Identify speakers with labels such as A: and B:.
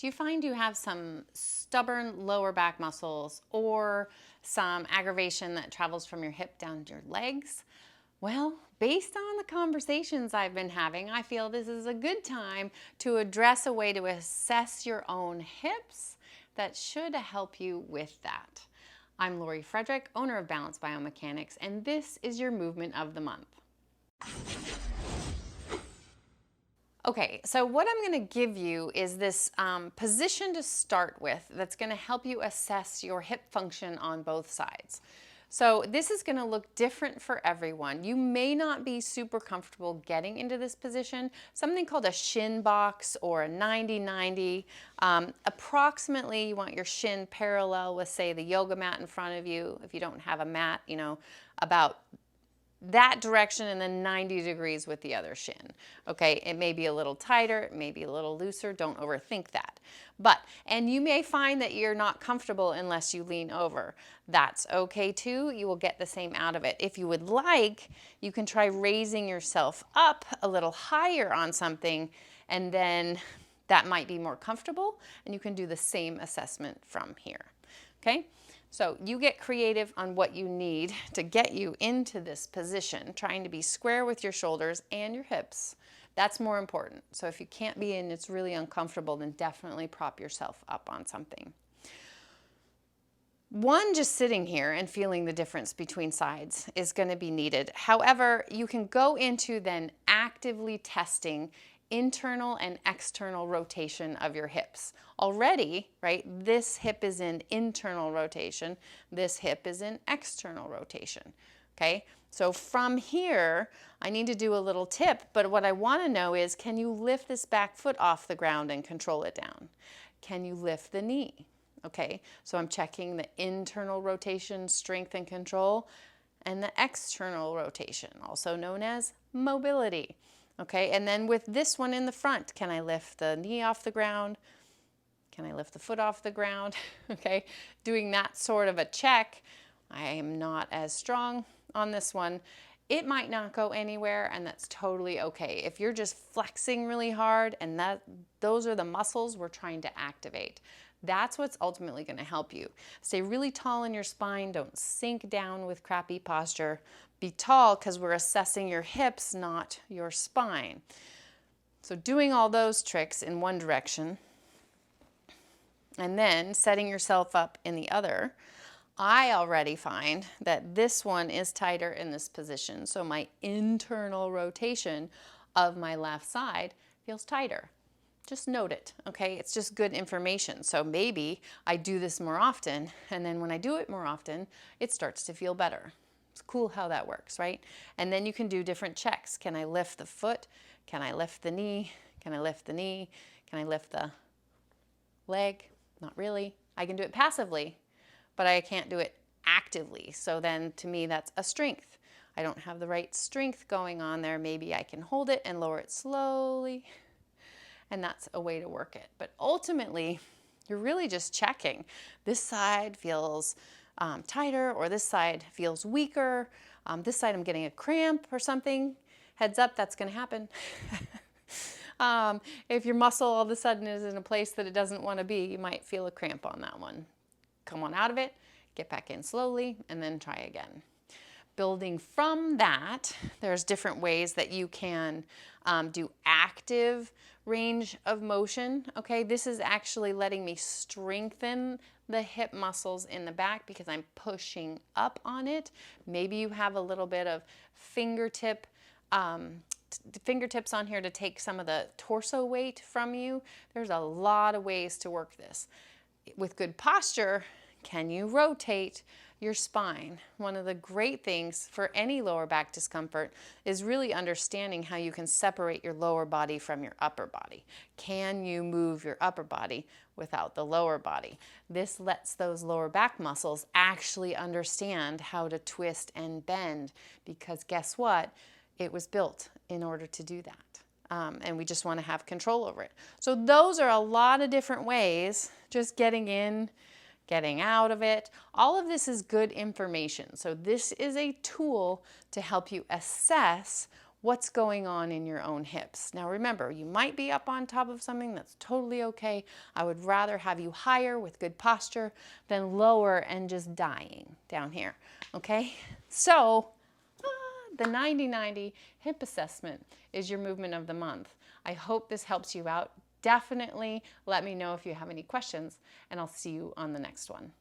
A: Do you find you have some stubborn lower back muscles or some aggravation that travels from your hip down to your legs? Well, based on the conversations I've been having, I feel this is a good time to address a way to assess your own hips that should help you with that. I'm Lori Frederick, owner of Balance Biomechanics, and this is your movement of the month. Okay, so what I'm going to give you is this position to start with that's going to help you assess your hip function on both sides. So this is going to look different for everyone. You may not be super comfortable getting into this position. Something called a Shin Box or a 90-90. Approximately, you want your shin parallel with, say, the yoga mat in front of you. If you don't have a mat, about that direction and then 90 degrees with the other shin. Okay, it may be a little tighter, it may be a little looser, don't overthink that. And you may find that you're not comfortable unless you lean over. That's okay too, you will get the same out of it. If you would like, you can try raising yourself up a little higher on something, and then that might be more comfortable, and you can do the same assessment from here, okay? So you get creative on what you need to get you into this position, trying to be square with your shoulders and your hips. That's more important. So if you can't be and it's really uncomfortable, then definitely prop yourself up on something. One, just sitting here and feeling the difference between sides is going to be needed. However, you can go into then actively testing internal and external rotation of your hips. Already, right, this hip is in internal rotation, this hip is in external rotation, okay? So from here, I need to do a little tip, but what I want to know is, can you lift this back foot off the ground and control it down? Can you lift the knee? Okay, so I'm checking the internal rotation, strength and control, and the external rotation, also known as mobility. Okay, and then with this one in the front, can I lift the knee off the ground? Can I lift the foot off the ground? Okay, doing that sort of a check. I am not as strong on this one. It might not go anywhere, and that's totally okay. If you're just flexing really hard and those are the muscles we're trying to activate, that's what's ultimately going to help you. Stay really tall in your spine. Don't sink down with crappy posture. Be tall because we're assessing your hips, not your spine. So doing all those tricks in one direction and then setting yourself up in the other, I already find that this one is tighter in this position. So my internal rotation of my left side feels tighter. Just note it, okay? It's just good information. So maybe I do this more often, and then when I do it more often, it starts to feel better. It's cool how that works, right? And then you can do different checks. Can I lift the foot? Can I lift the knee? Can I lift the knee? Can I lift the leg? Not really. I can do it passively, but I can't do it actively. So then to me, that's a strength. I don't have the right strength going on there. Maybe I can hold it and lower it slowly. And that's a way to work it. But ultimately, you're really just checking. This side feels tighter, or this side feels weaker. This side I'm getting a cramp or something. Heads up, that's going to happen. If your muscle all of a sudden is in a place that it doesn't want to be, you might feel a cramp on that one. Come on out of it, get back in slowly, and then try again. Building from that, there's different ways that you can do active range of motion. Okay, this is actually letting me strengthen the hip muscles in the back because I'm pushing up on it. Maybe you have a little bit of fingertips on here to take some of the torso weight from you. There's a lot of ways to work this. With good posture, can you rotate your spine? One of the great things for any lower back discomfort is really understanding how you can separate your lower body from your upper body. Can you move your upper body without the lower body? This lets those lower back muscles actually understand how to twist and bend, because guess what? It was built in order to do that. And we just want to have control over it. So those are a lot of different ways, just getting in, getting out of it. All of this is good information. So this is a tool to help you assess what's going on in your own hips. Now remember, you might be up on top of something, that's totally okay. I would rather have you higher with good posture than lower and just dying down here, okay? So the 90-90 hip assessment is your movement of the month. I hope this helps you out. Definitely let me know if you have any questions, and I'll see you on the next one.